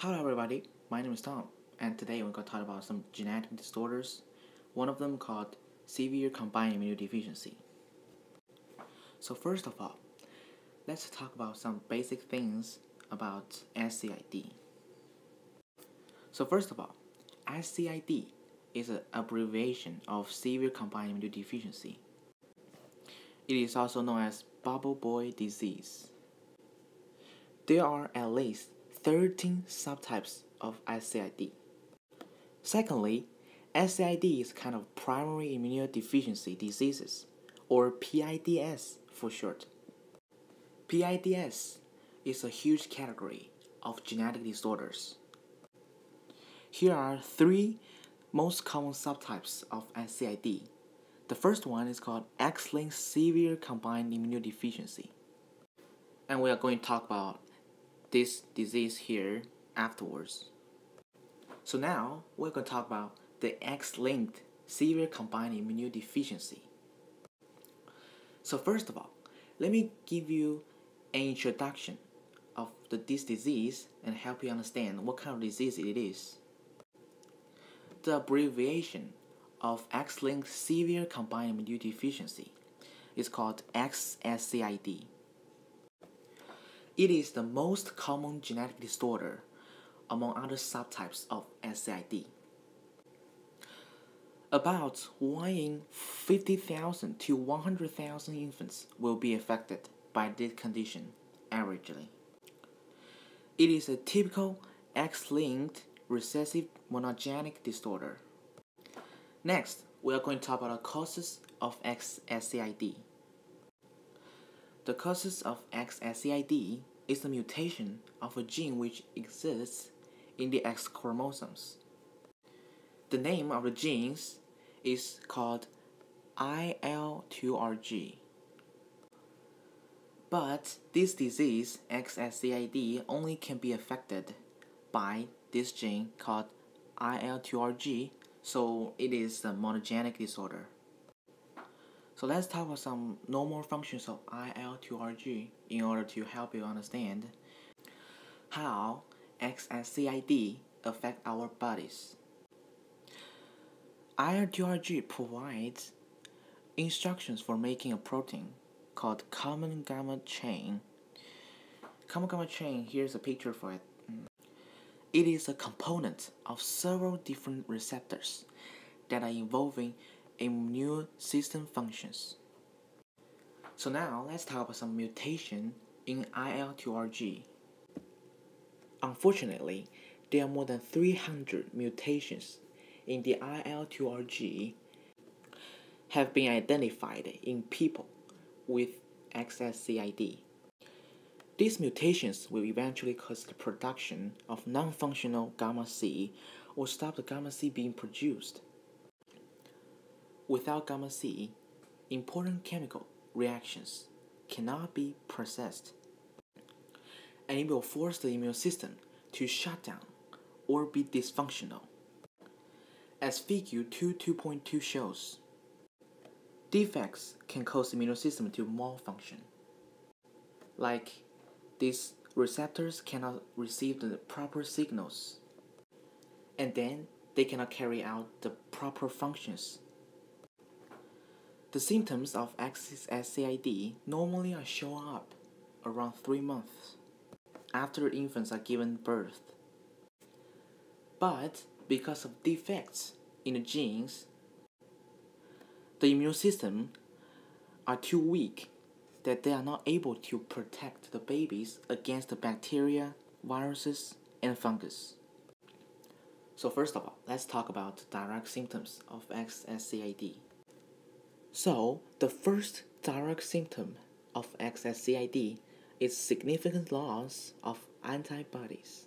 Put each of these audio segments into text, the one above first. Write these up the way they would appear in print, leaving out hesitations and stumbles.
Hello everybody, my name is Tom, and today we're going to talk about some genetic disorders, one of them called severe combined immunodeficiency. So first of all, let's talk about some basic things about SCID. So first of all, SCID is an abbreviation of severe combined immunodeficiency. It is also known as bubble boy disease. There are at least 13 subtypes of SCID. Secondly, SCID is kind of primary immunodeficiency diseases, or PIDS for short. PIDS is a huge category of genetic disorders. Here are three most common subtypes of SCID. The first one is called X-linked severe combined immunodeficiency. And we are going to talk about this disease here afterwards. So now we're going to talk about the X-linked severe combined immunodeficiency. So first of all, let me give you an introduction of this disease and help you understand what kind of disease it is. The abbreviation of X-linked severe combined immunodeficiency is called XSCID. It is the most common genetic disorder among other subtypes of SCID. About 1 in 50,000 to 100,000 infants will be affected by this condition averagely. It is a typical X-linked recessive monogenic disorder. Next, we are going to talk about the causes of XSCID. The causes of XSCID is the mutation of a gene which exists in the X chromosomes. The name of the genes is called IL2RG. But this disease, XSCID, only can be affected by this gene called IL2RG, so it is a monogenic disorder. So let's talk about some normal functions of IL2RG in order to help you understand how XSCID affect our bodies. IL2RG provides instructions for making a protein called common gamma chain. Common gamma chain, here's a picture for it. It is a component of several different receptors that are involving immune system functions. So now let's talk about some mutation in IL2RG. Unfortunately, there are more than 300 mutations in the IL2RG have been identified in people with XSCID. These mutations will eventually cause the production of non-functional gamma C or stop the gamma C being produced. Without gamma C, important chemical reactions cannot be processed, and it will force the immune system to shut down or be dysfunctional. As figure 2.2 shows, defects can cause the immune system to malfunction. Like these receptors cannot receive the proper signals, and then they cannot carry out the proper functions. The symptoms of XSCID normally are shown up around 3 months after infants are given birth. But because of defects in the genes, the immune system are too weak that they are not able to protect the babies against the bacteria, viruses, and fungus. So first of all, let's talk about direct symptoms of XSCID. So the first direct symptom of XSCID is significant loss of antibodies,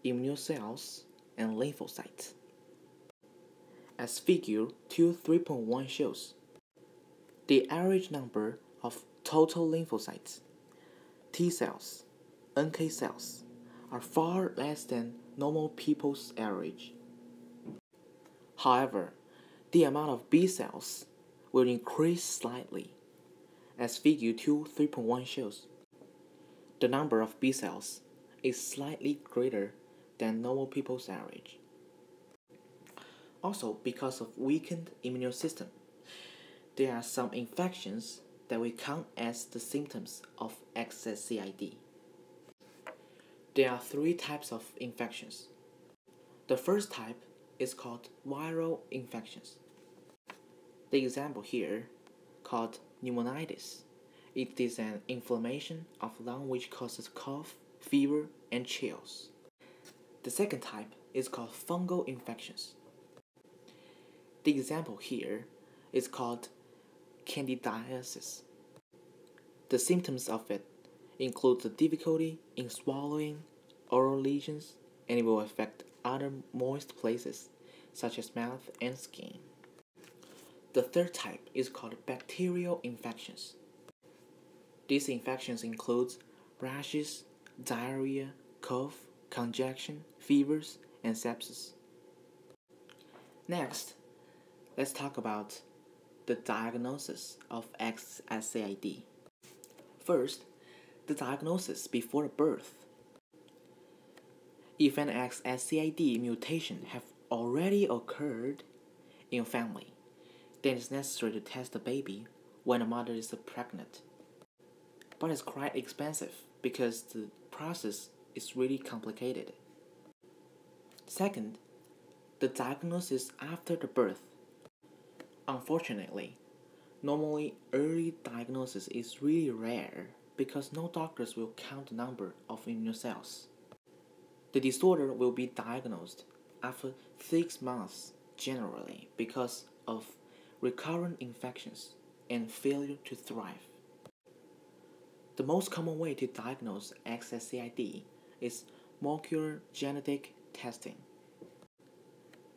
immune cells, and lymphocytes. As figure 3.1 shows, the average number of total lymphocytes, T cells, NK cells, are far less than normal people's average. However, the amount of B cells will increase slightly, as figure 3.1 shows. The number of B cells is slightly greater than normal people's average. Also, because of weakened immune system, there are some infections that we count as the symptoms of excess CID. There are three types of infections. The first type is called viral infections. The example here, called pneumonitis. It is an inflammation of lung which causes cough, fever, and chills. The second type is called fungal infections. The example here is called candidiasis. The symptoms of it include the difficulty in swallowing, oral lesions, and it will affect other moist places such as mouth and skin. The third type is called bacterial infections. These infections include rashes, diarrhea, cough, congestion, fevers, and sepsis. Next, let's talk about the diagnosis of XSCID. First, the diagnosis before birth. If an XSCID mutation have already occurred in a family, then it's necessary to test the baby when a mother is pregnant. But it's quite expensive because the process is really complicated. Second, the diagnosis after the birth. Unfortunately, normally early diagnosis is really rare because no doctors will count the number of immune cells. The disorder will be diagnosed after 6 months generally because of recurrent infections and failure to thrive. The most common way to diagnose XSCID is molecular genetic testing.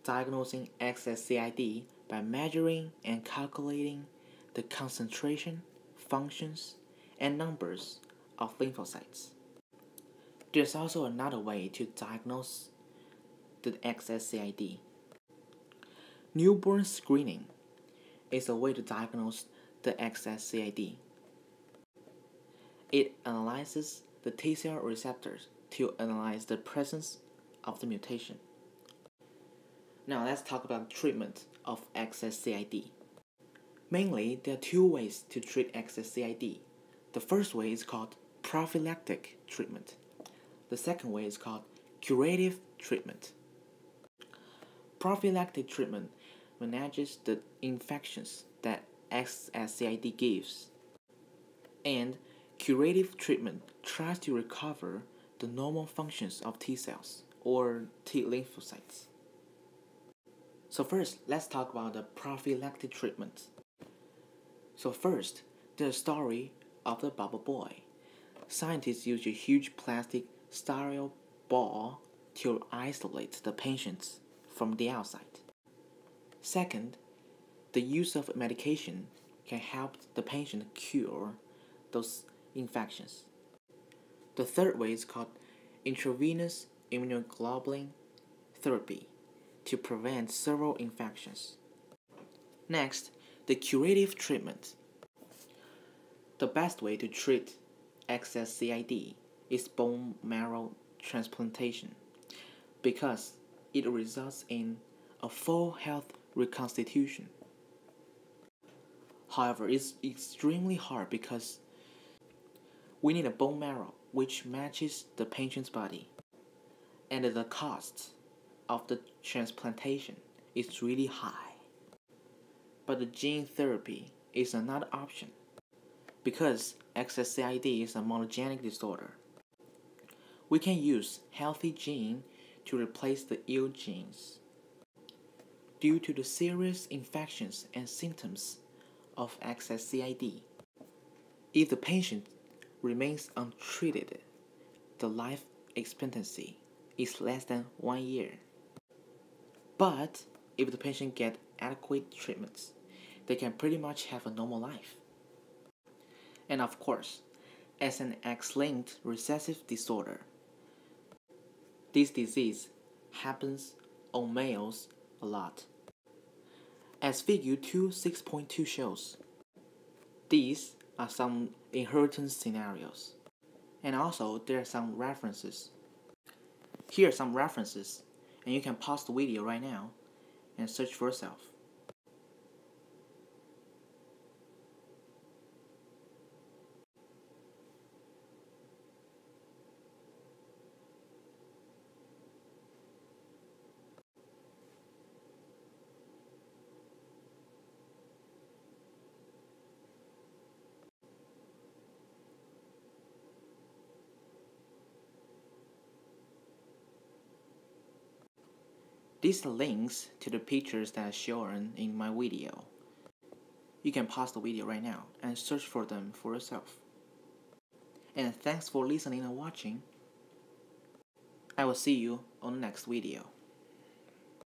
Diagnosing XSCID by measuring and calculating the concentration, functions, and numbers of lymphocytes. There's also another way to diagnose the XSCID. Newborn screening is a way to diagnose the XSCID. It analyzes the T-cell receptors to analyze the presence of the mutation. Now let's talk about treatment of XSCID. Mainly, there are two ways to treat XSCID. The first way is called prophylactic treatment. The second way is called curative treatment. Prophylactic treatment manages the infections that XSCID gives, and curative treatment tries to recover the normal functions of T cells or T lymphocytes. So first, let's talk about the prophylactic treatment. So first, the story of the bubble boy. Scientists use a huge plastic stereo ball to isolate the patients from the outside. Second, the use of medication can help the patient cure those infections. The third way is called intravenous immunoglobulin therapy to prevent several infections. Next, the curative treatment. The best way to treat XSCID is bone marrow transplantation because it results in a full health reconstitution. However, it's extremely hard because we need a bone marrow which matches the patient's body, and the cost of the transplantation is really high. But the gene therapy is another option because XSCID is a monogenic disorder. We can use healthy gene to replace the ill genes. Due to the serious infections and symptoms of XSCID, if the patient remains untreated, the life expectancy is less than 1 year. But if the patient gets adequate treatments, they can pretty much have a normal life. And of course, as an X-linked recessive disorder, this disease happens on males a lot. As figure 2.6.2 shows, these are some inheritance scenarios, and also there are some references. here are some references, and you can pause the video right now and search for yourself. These are links to the pictures that are shown in my video. You can pause the video right now and search for them for yourself. And thanks for listening and watching. I will see you on the next video.